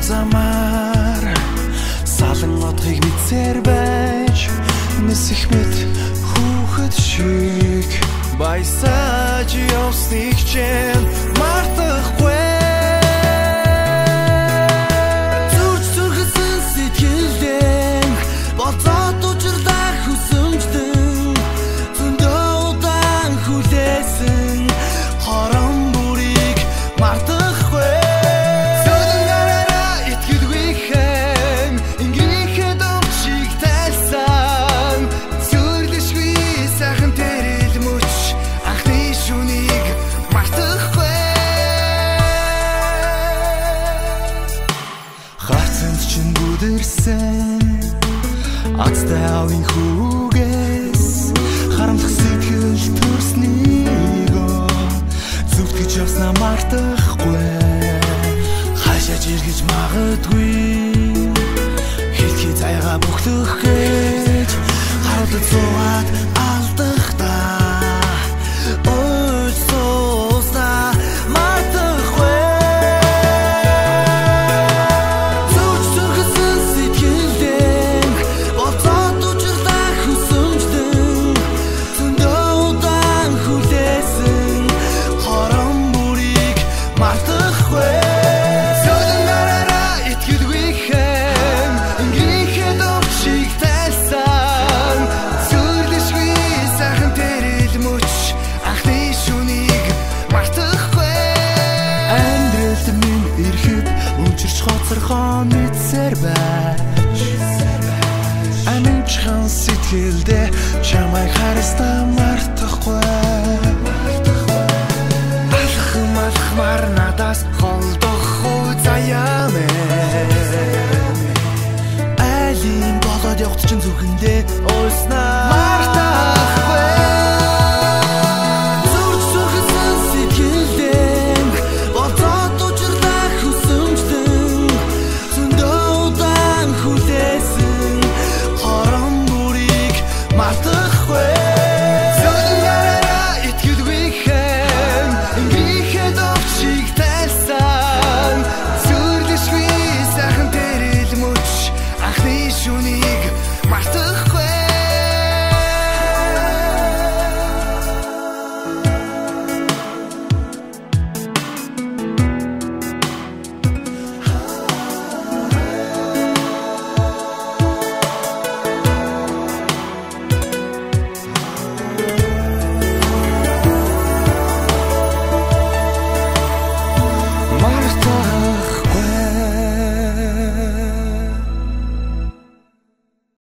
замаар салан одхыг мэдсээр байж нисэх мэт хүүхэд шиг баясаж явсныг чинь мартахгүй зүрх зүрхэсэн сэтгэлдэн болцоод учрлах хүсэмжтэн зөндөө удаан хүлээсэн хорон бүрийг мартахгүй Азтай авийн хүүгээс харамсах сэтгэл төрснийг зүтгэж явснаа мартахгүй хаашаач эргэж магадгүй хэлхий заяга бүхлөх гэж гаруудад суугаад